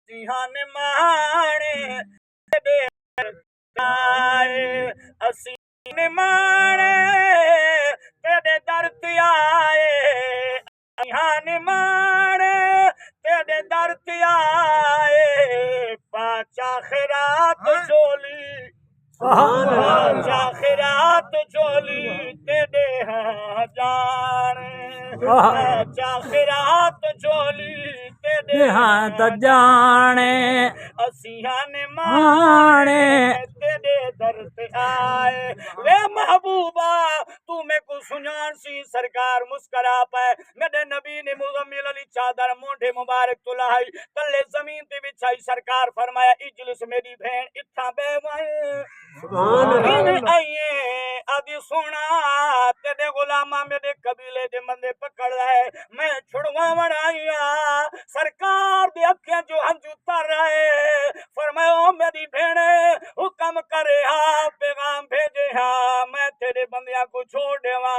सिंहान माणे तेरे आए असी माणे तेरे दर ते आए सिंहान माणे तेरे दर ते आए पाचा खैरात झोली पाचा खैरात झोली तेरे हाँ जाने पाचा खैरात झोली तेरे हाँ त जाने असिया ने माने तेरे दर ते आए वे महबूबा तू में को सुनान सी सरकार मुस्करा पाए मेरे नबी ने मुज़म्मिल अली चादर मोढे मुबारक तुलाई तले जमीन ते बिछाई सरकार फरमाया इजलिस मेरी बहन इत्था बेवाए सुभान आइए आदि सुना तेरे गुलामा मेरे कबीले दे बंदे पकड़ लाए मैं छुड़वा बनाइया सरकार दे अखियां जो हंजू तर रहे फरमायो मेरी भेड़े हुक्म करे हा पैगाम भेजे हा मैं तेरे बंदियां को छोड़ देवा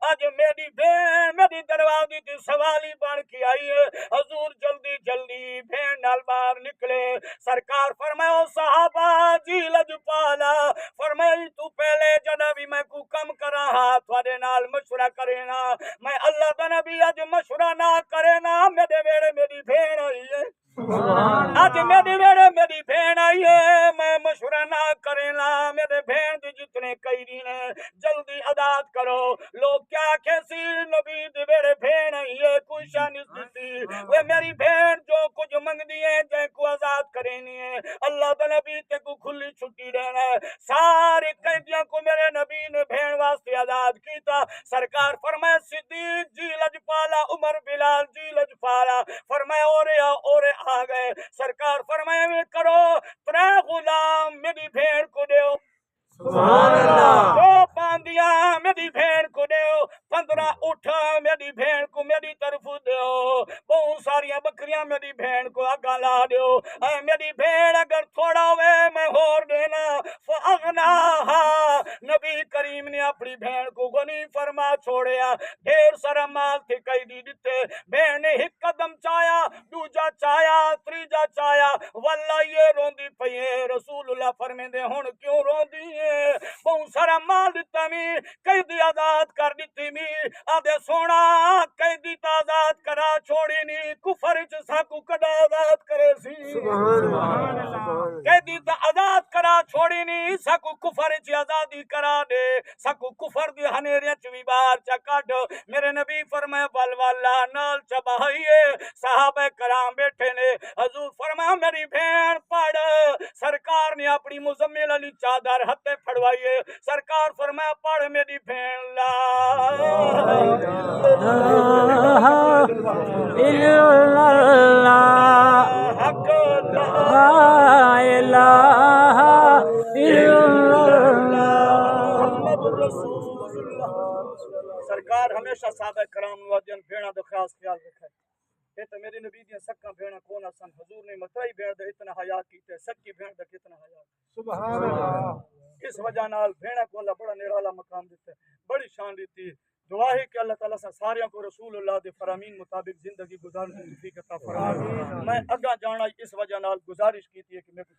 आज मेरी भेड़ मेरी दरवाजे की सवाली बन के आई है हजूर जल्दी जल्दी भेड़ नाल बाहर निकले सरकार फरमायो सहाबा जी लजपाला फरमाई तू पहले जदा भी मैं को कम करा हा थोड़े नाल मशवरा करे ना मैं अल्लाह दा नबी आज मशवरा ना करे ना मेरे वेड़े मेरी भेड़ आई है आज मेरे वेड़े मेरी भेड़ आई है मैं मशवरा ना करे ना मेरे भेड़ दी जितने कैदी ने जल्दी आजाद करो लोग क्या कैसी नबी दे वेड़े भेड़ आई है कोई शान दी वे मेरी भेड़ जो कुछ मंगदी है जै को आजाद करेनी है अल्लाह दा नबी ते को खुली छुट्टी देना है सारे कैदियों को मेरे नबी ने भेड़ वास्ते आजाद कीता सरकार फरमाए सिद्दीक जी लजपाला उमर बिलाल जी लजपाला फरमाए ओरे आ गए सरकार फरमाए में करो त्रै गुलाम मेरी भेड़ को दो सुभान अल्लाह दो पांदिया मेरी भेड़ को दो 15 उठ मेरी भेड़ को मेरी तरफ दो बहुत सारिया बकरियां मेरी भेड़ को आगा ला दो मेरी भेड़ अगर थोड़ा हुए मैं होर देना फअगना नबी करीम ने अपनी भेड़ को गनी फरमा छोड़िया ढेर सारा माल थे कैदी दिते भेड़ ने एक कदम चाया दूजा चाया तीजा चाया वल्ला ये रोंदी पई रसूलुल्लाह फरमांदे हुन क्यों रोंदी है बहुत सारा माल दिता मी कैदी आजाद कर दिती मी आदे सोना कैदी आजाद करा छोड़ी नी कुफर च साकू कदा आजाद करे सी सुभान अल्लाह कैदी आजाद करा छोड़ी नी साकू कुफर च आजादी करा दे साकू कुफर दी हनेरिया च भी बाहर च काट मेरे नबी फरमाया बल वाला नाल चबाइए साहबे कराम बैठे ने हजूर फरमाया मेरी भेड़ पढ़ सरकार ने अपनी मुज़म्मिल अली चादर हथे फड़वाइए सरकार फरमाया पढ़ मेरी भेड़ ला हक सरकार हमेशा साहबे कराम वादियन भेड़ा दा खास ख्याल रखे ये तो मेरी नबी दी सक्का भेड़ा कौन असन हुजूर ने मतई भेड़ दे इतना हया कीते सक्की भेड़ दा कितना हया सुभान अल्लाह इस वजह नाल भेड़ा को अल्लाह बड़ा निराला मकाम दिते बड़ी शान दी दुआ है कि अल्लाह ताला सारियां को रसूलुल्लाह दे फरमीन मुताबिक जिंदगी गुजारने की तौफीक अता फरमाए मैं अगा जाना इस वजह नाल गुजारिश की थी कि मैं